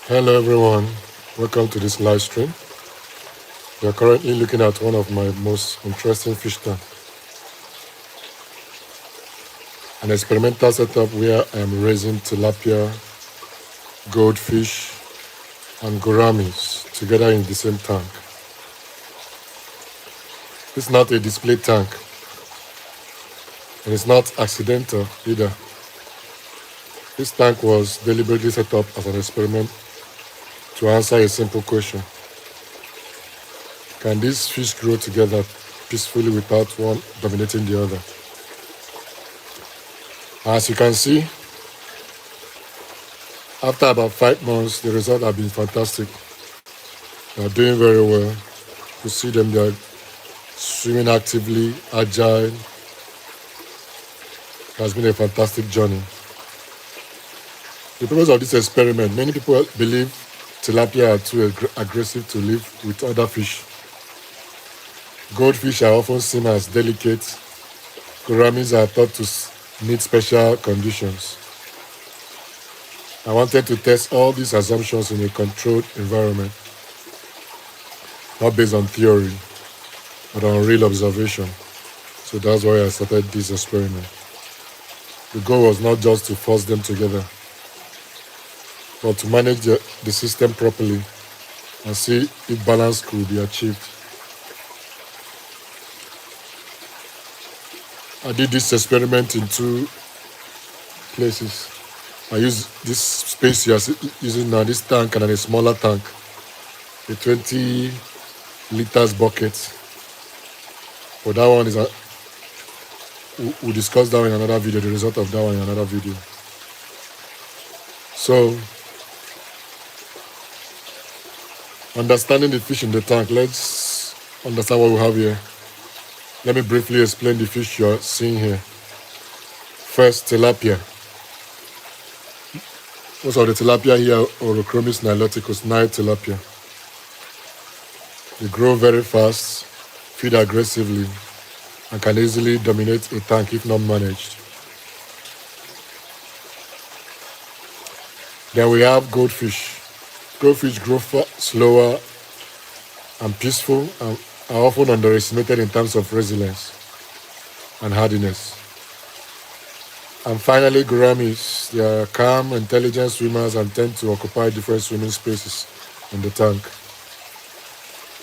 Hello everyone, welcome to this live stream. We are currently looking at one of my most interesting fish tanks, an experimental setup where I am raising tilapia, goldfish, and gouramis together in the same tank. This is not a display tank, and it's not accidental either. This tank was deliberately set up as an experiment to answer a simple question. Can these fish grow together peacefully without one dominating the other? As you can see, after about 5 months, the results have been fantastic. They are doing very well. You see them, they are swimming actively, agile. It has been a fantastic journey. The purpose of this experiment, many people believe tilapia are too aggressive to live with other fish. Goldfish are often seen as delicate. Gouramis are thought to need special conditions. I wanted to test all these assumptions in a controlled environment, not based on theory, but on real observation. So that's why I started this experiment. The goal was not just to force them together, but to manage the system properly and see if balance could be achieved. I did this experiment in 2 places. I used this space you are using now, this tank, and then a smaller tank, a 20 liters bucket. But that one is we'll discuss that one in another video, the result of that one in another video. So, understanding the fish in the tank, let's understand what we have here. Let me briefly explain the fish you are seeing here. First, tilapia. Most of the tilapia here are Overgrown niloticus, Nile tilapia. They grow very fast, feed aggressively, and can easily dominate a tank if not managed. Then we have goldfish. Goldfish grow slower and peaceful and are often underestimated in terms of resilience and hardiness. And finally, gouramis. They are calm, intelligent swimmers and tend to occupy different swimming spaces in the tank.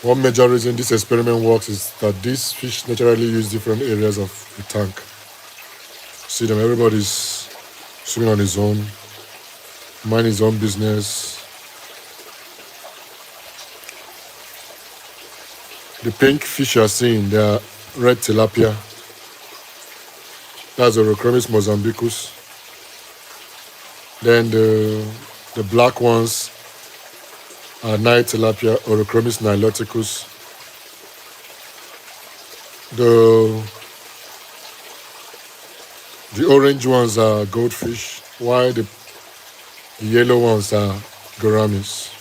One major reason this experiment works is that these fish naturally use different areas of the tank. See them, everybody's swimming on his own, mind his own business. The pink fish you are seeing, they are red tilapia. That's Gouramis mozambicus. Then the black ones are Nile tilapia, Gouramis niloticus. The orange ones are goldfish, while the yellow ones are gouramis.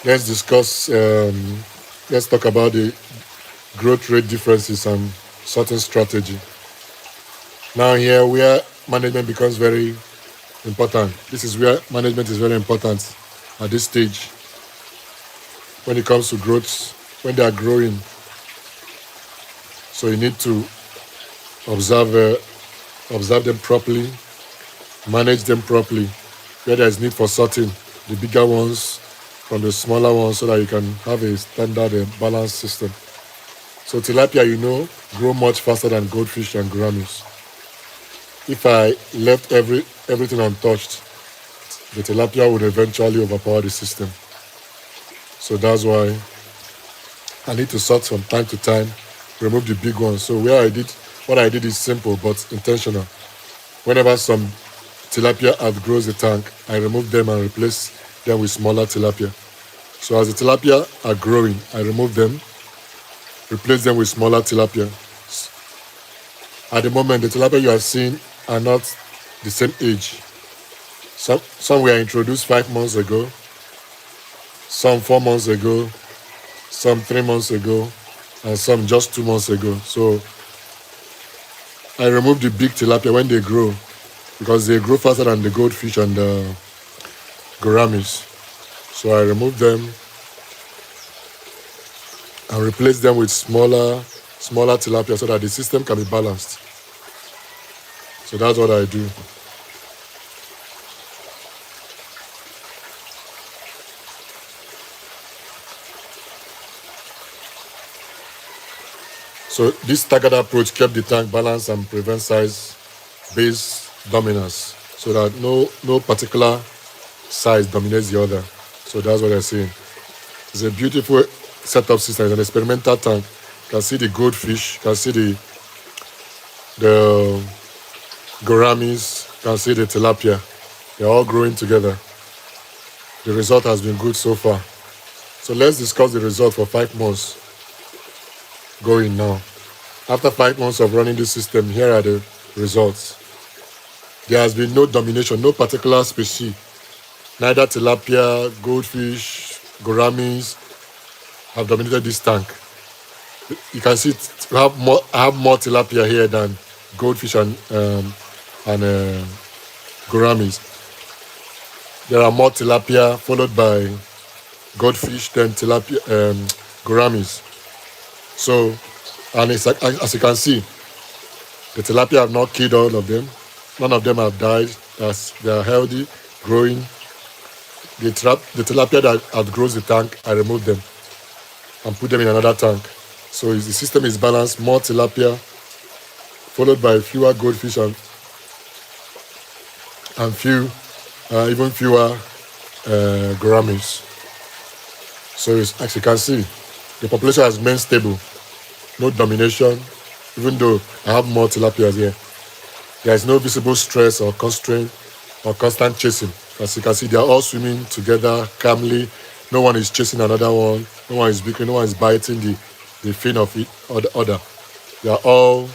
Let's talk about the growth rate differences and sorting strategy. Now here where management becomes very important. This is where management is very important at this stage when it comes to growth, when they are growing. So you need to observe them properly, manage them properly. Where there is need for sorting, the bigger ones from the smaller ones, so that you can have a standard and balanced system. So tilapia, grow much faster than goldfish and gouramis. If I left everything untouched, the tilapia would eventually overpower the system. So that's why I need to sort from time to time, remove the big ones. So what I did is simple but intentional. Whenever some tilapia outgrows the tank, I remove them and replace them with smaller tilapia. So as the tilapia are growing, I remove them, replace them with smaller tilapia. At the moment, the tilapia you are seeing are not the same age. Some were introduced 5 months ago, some 4 months ago, some 3 months ago, and some just 2 months ago. So I remove the big tilapia when they grow because they grow faster than the goldfish and the gouramis. So I remove them and replace them with smaller tilapia so that the system can be balanced. So that's what I do. So this staggered approach kept the tank balanced and prevents size-based dominance, so that no particular size dominates the other. So that's what I'm saying. It's a beautiful setup system. It's an experimental tank. You can see the goldfish, you can see the gouramis, you can see the tilapia. They're all growing together. The result has been good so far. So let's discuss the result for 5 months going now. After 5 months of running this system, here are the results. There has been no domination, no particular species. Neither tilapia, goldfish, gouramis have dominated this tank. You can see I have more tilapia here than goldfish and gouramis. There are more tilapia followed by goldfish than tilapia gouramis. So, and as you can see, the tilapia have not killed all of them. None of them have died. They are healthy, growing. The tilapia that outgrows the tank, I remove them and put them in another tank. So the system is balanced. More tilapia, followed by fewer goldfish and even fewer gouramis. So as you can see, the population has remained stable. No domination, even though I have more tilapia here. There is no visible stress or constraint or constant chasing. As you can see, they are all swimming together calmly. No one is chasing another one. No one is bickering. No one is biting the fin of it or the other. They are all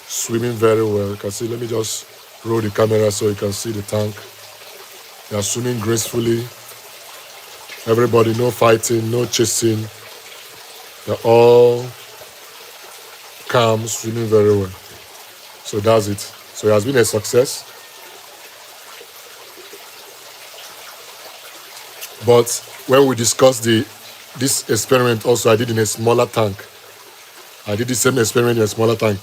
swimming very well. You can see, let me just roll the camera so you can see the tank. They are swimming gracefully. Everybody, no fighting, no chasing. They're all calm, swimming very well. So that's it. So it has been a success. But when we discussed this experiment also, I did in a smaller tank. I did the same experiment in a smaller tank.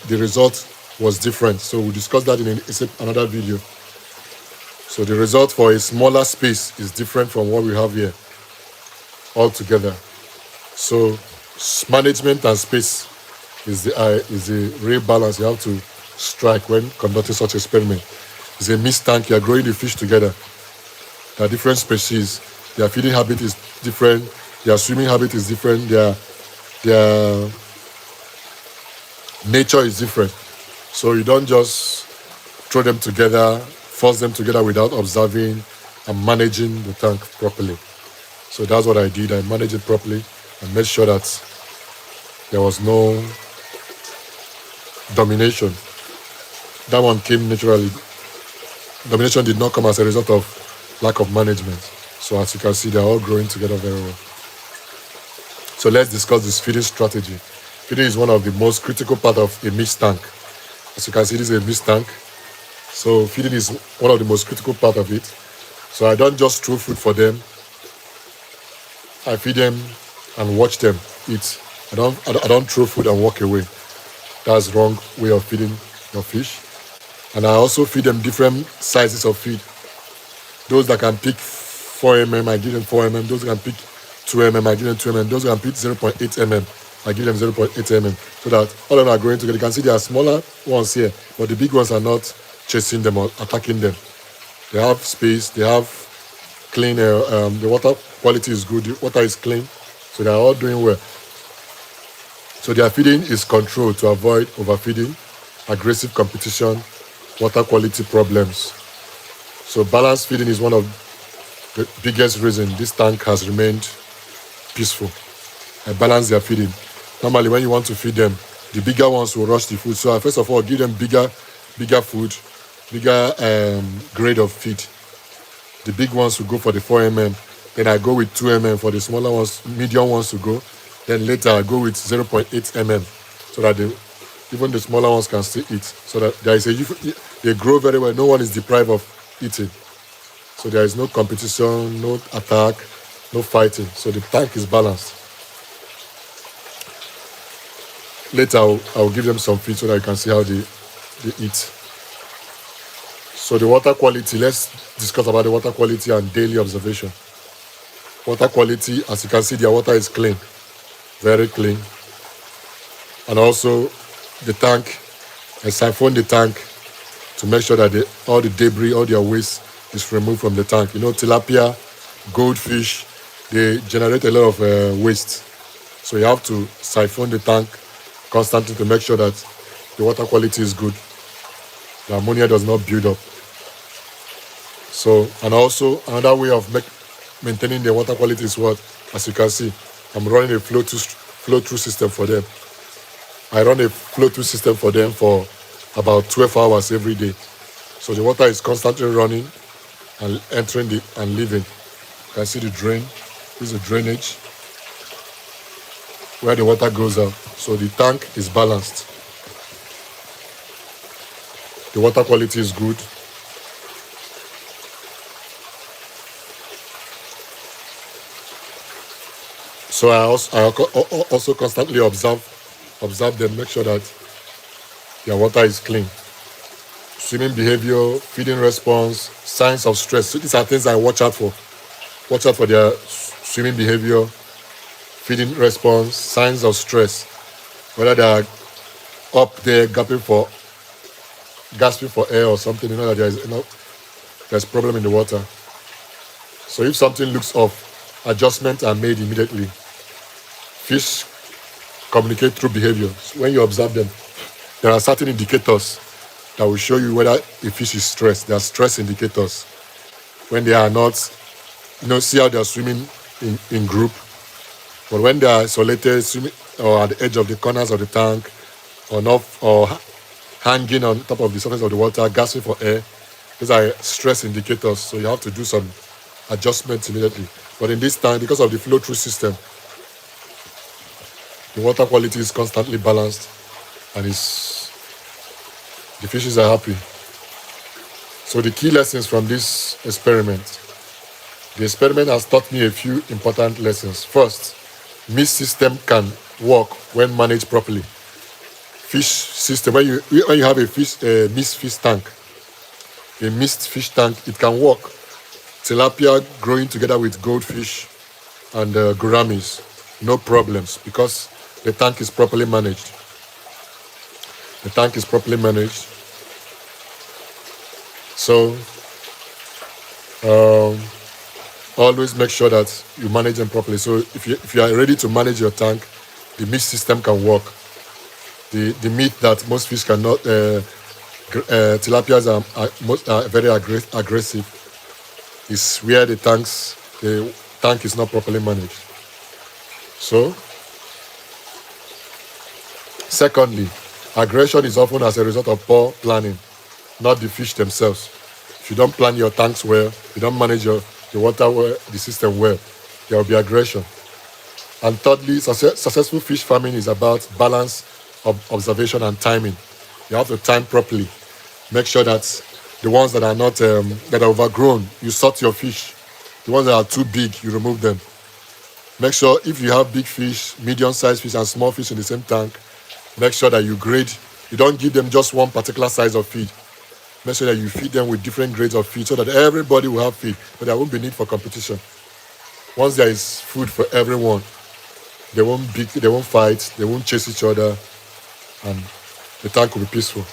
The result was different. So we discussed that in another video. So the result for a smaller space is different from what we have here altogether. So management and space is the real balance you have to strike when conducting such experiment. It's a mixed tank. You are growing the fish together. There are different species. Their feeding habit is different. Their swimming habit is different. Their nature is different. So you don't just throw them together, force them together without observing and managing the tank properly. So that's what I did. I managed it properly and made sure that there was no domination. That one came naturally. Domination did not come as a result of lack of management. So as you can see, they're all growing together very well. So let's discuss this feeding strategy. Feeding is one of the most critical part of a mixed tank. As you can see, this is a mixed tank. So feeding is one of the most critical part of it. So I don't just throw food for them. I feed them and watch them eat. I don't throw food and walk away. That's the wrong way of feeding your fish. And I also feed them different sizes of feed. Those that can pick 4 mm, I give them 4 mm. Those that can pick 2 mm, I give them 2 mm. Those that can pick 0.8 mm, I give them 0.8 mm. So that all of them are growing together. You can see there are smaller ones here, but the big ones are not chasing them or attacking them. They have space, they have clean, the water quality is good, the water is clean. So they are all doing well. So their feeding is controlled to avoid overfeeding, aggressive competition, water quality problems. So balanced feeding is one of the biggest reasons this tank has remained peaceful. I balance their feeding. Normally when you want to feed them, the bigger ones will rush the food. So I first of all give them bigger food, bigger grade of feed. The big ones will go for the 4 mm. Then I go with 2 mm for the smaller ones, medium ones to go. Then later I go with 0.8 mm so that Even the smaller ones can still eat. So that there is they grow very well. No one is deprived of eating. So there is no competition, no attack, no fighting. So the tank is balanced. Later, I'll give them some feed so that you can see how they eat. So the water quality, let's discuss about the water quality and daily observation. Water quality, as you can see, their water is clean, very clean. And also the tank, I siphon the tank to make sure that all the debris, all their waste is removed from the tank. You know, tilapia, goldfish, they generate a lot of waste. So you have to siphon the tank constantly to make sure that the water quality is good. The ammonia does not build up. So, and also another way of maintaining the water quality is what, as you can see, I'm running a flow-through system for them. I run a flow-through system for them for about 12 hours every day. So the water is constantly running and entering and leaving. You can see the drain. This is the drainage where the water goes out. So the tank is balanced. The water quality is good. So I also constantly observe them, make sure that their water is clean. Swimming behavior, feeding response, signs of stress. So these are things I watch out for. Watch out for their swimming behavior, feeding response, signs of stress. Whether they are up there gasping for air or something, you know that there's problem in the water. So if something looks off, adjustments are made immediately. Fish communicate through behavior. So when you observe them, there are certain indicators that will show you whether a fish is stressed. There are stress indicators. When they are not, see how they are swimming in group. But when they are isolated, swimming or at the edge of the corners of the tank, or hanging on top of the surface of the water, gasping for air, these are stress indicators. So you have to do some adjustments immediately. But in this time, because of the flow-through system, the water quality is constantly balanced and the fishes are happy. So the key lessons from this experiment. The experiment has taught me a few important lessons. First, mist system can work when managed properly. Fish system, when you have a mist fish tank, it can work. Tilapia growing together with goldfish and gouramis, no problems because the tank is properly managed. The tank is properly managed. So always make sure that you manage them properly. So if you are ready to manage your tank, the mist system can work. The meat that most fish cannot, tilapias are very aggressive, is where the tank is not properly managed. So, secondly, aggression is often as a result of poor planning, not the fish themselves. If you don't plan your tanks well, you don't manage the water well, the system well, there will be aggression. And thirdly, successful fish farming is about balance of observation and timing. You have to time properly. Make sure that the ones that are not that are overgrown, you sort your fish. The ones that are too big, you remove them. Make sure if you have big fish, medium-sized fish, and small fish in the same tank, make sure that you grade. You don't give them just one particular size of feed. Make sure that you feed them with different grades of feed so that everybody will have feed, but there won't be need for competition. Once there is food for everyone, they won't fight, they won't chase each other, and the tank will be peaceful.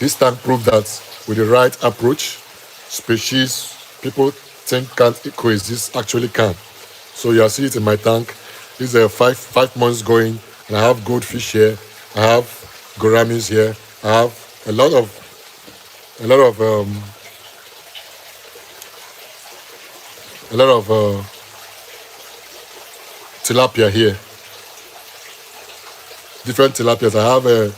This tank proved that with the right approach, species people think can't coexist actually can. So you are seeing it in my tank. This is 5 months going, and I have goldfish here. I have gouramis here. I have a lot of tilapia here. Different tilapias. I have a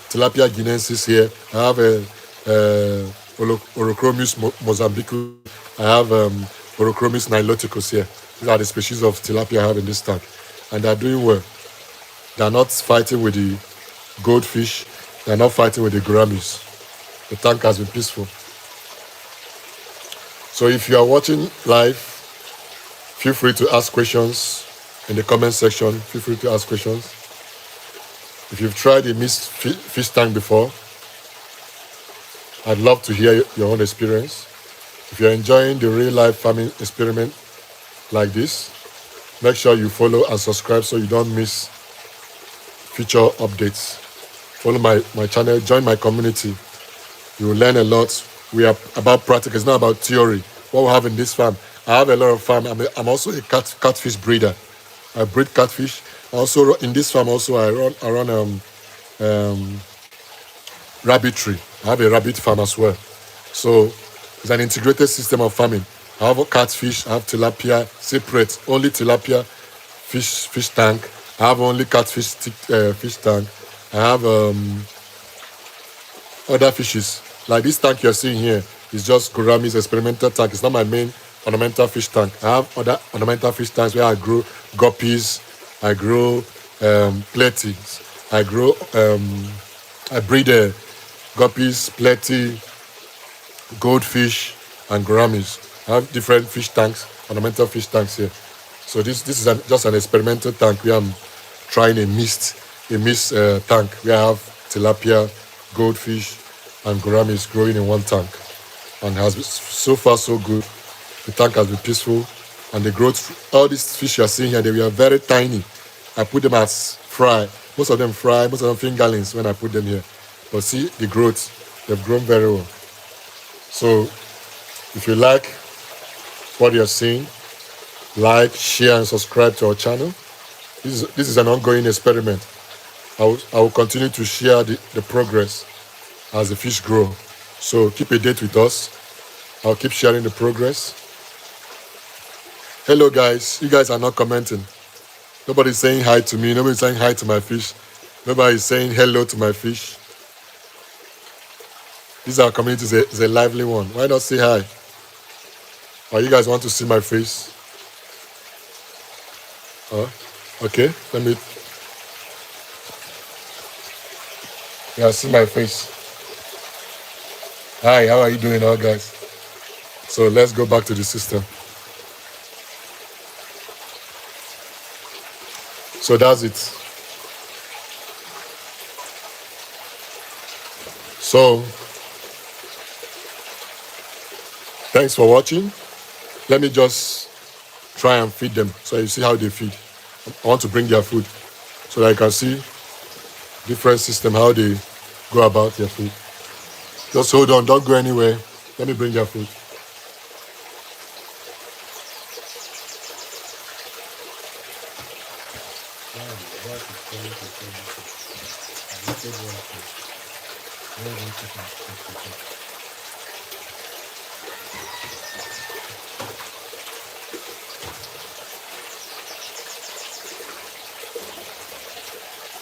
tilapia guinensis here. I have a Overgrown mozambicus. I have Overgrown niloticus here. These are the species of tilapia I have in this tank, and they are doing well. They're not fighting with the goldfish. They're not fighting with the gouramis. The tank has been peaceful. So if you are watching live, feel free to ask questions in the comment section. Feel free to ask questions. If you've tried a mixed fish tank before, I'd love to hear your own experience. If you're enjoying the real life farming experiment like this, make sure you follow and subscribe so you don't miss future updates. Follow my channel, join my community. You will learn a lot. We are about practice, it's not about theory. What we have in this farm, I have a lot of farm. I'm also a catfish breeder. I breed catfish. Also in this farm, also I run rabbitry. I have a rabbit farm as well. So it's an integrated system of farming. I have a catfish, I have tilapia, separate, only tilapia fish tank. I have only catfish fish tank. I have other fishes. Like this tank you're seeing here is just Gouramis experimental tank. It's not my main ornamental fish tank. I have other ornamental fish tanks where I grow guppies, I grow platies, I breed guppies, platy, goldfish, and gouramis. I have different fish tanks, ornamental fish tanks here. So this is just an experimental tank where I'm trying a mixed tank where I have tilapia, goldfish, and gouramis growing in one tank. And has been so far so good. The tank has been peaceful, and the growth. All these fish you are seeing here, they were very tiny. I put them as fry. Most of them fry, most of them fingerlings when I put them here. But see the growth, they've grown very well. So if you like what you're seeing, like, share, and subscribe to our channel. This is an ongoing experiment. I will continue to share the progress as the fish grow. So keep a date with us. I'll keep sharing the progress. Hello guys, you guys are not commenting. Nobody's saying hi to me. Nobody's saying hi to my fish. Nobody's saying hello to my fish. This our community is a lively one. Why not say hi? Or you guys want to see my face? Okay, let me. Yeah, see my face. Hi, how are you doing, all guys? So let's go back to the system. So that's it. So thanks for watching. Let me just try and feed them so you see how they feed. I want to bring their food so that you can see different system, how they go about their food. Just hold on, don't go anywhere. Let me bring their food.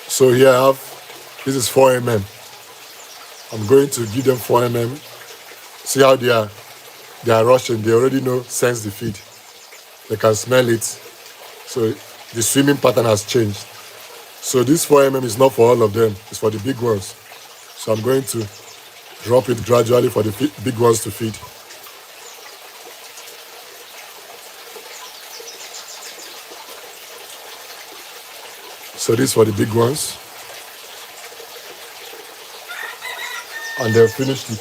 So here I have, this is 4 mm. I'm going to give them 4 mm. See how they are rushing. They already sense the feed. They can smell it. So the swimming pattern has changed. So this 4 mm is not for all of them. It's for the big ones. So I'm going to drop it gradually for the big ones to feed. So this is for the big ones. And they've finished it.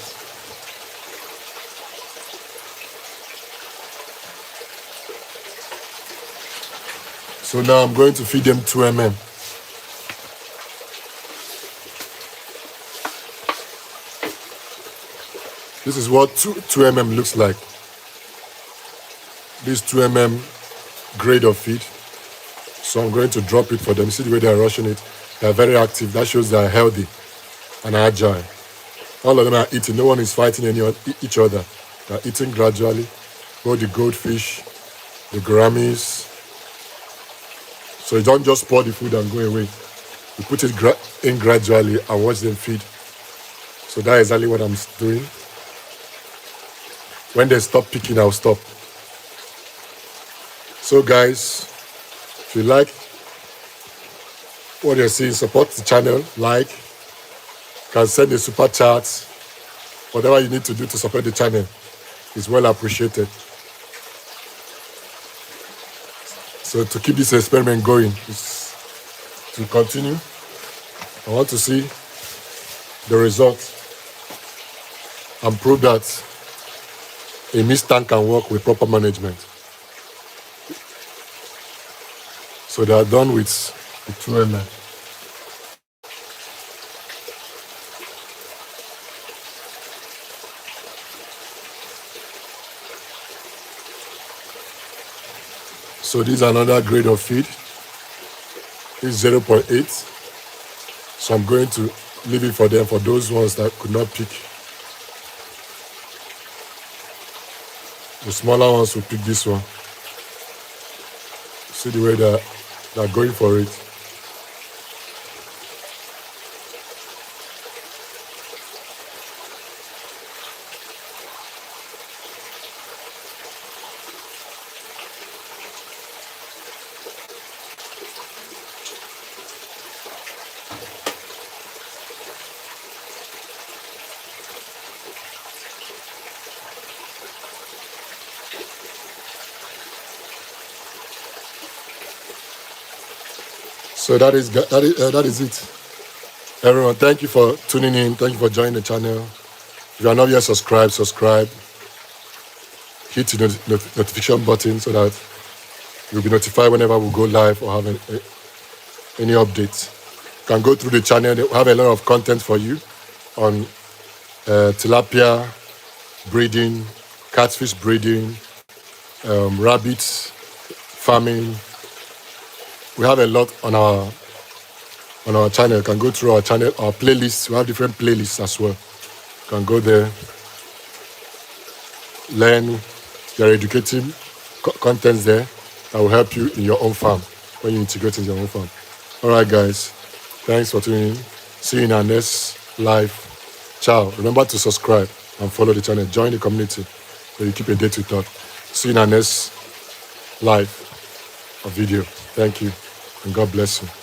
So now I'm going to feed them 2 mm. This is what 2 mm looks like. This 2 mm grade of feed. So I'm going to drop it for them. See the way they are rushing it. They are very active. That shows they are healthy and agile. All of them are eating. No one is fighting each other. They are eating gradually. Both the goldfish, the gouramis. So you don't just pour the food and go away. You put it in gradually and watch them feed. So that's exactly what I'm doing. When they stop picking, I'll stop. So guys, if you like what you're seeing, support the channel, like, can send a super chat, whatever you need to do to support the channel is well appreciated. So to keep this experiment going, is to continue. I want to see the results and prove that a mist tank can work with proper management. So they are done with the 2 ml. So this is another grade of feed. It's 0.8. So I'm going to leave it for them, for those ones that could not pick. The smaller ones will pick this one. See the way they're going for it. So that is it. Everyone, thank you for tuning in. Thank you for joining the channel. If you are not yet subscribed, subscribe. Hit the notification button so that you'll be notified whenever we go live or have any updates. You can go through the channel. They have a lot of content for you on tilapia breeding, catfish breeding, rabbits farming. We have a lot on our channel. You can go through our channel, our playlists. We have different playlists as well. You can go there, learn. There are educative contents there that will help you in your own farm when you integrate in your own farm. All right, guys. Thanks for tuning in. See you in our next live. Ciao. Remember to subscribe and follow the channel. Join the community so you keep a date with us. See you in our next live or video. Thank you, and God bless you.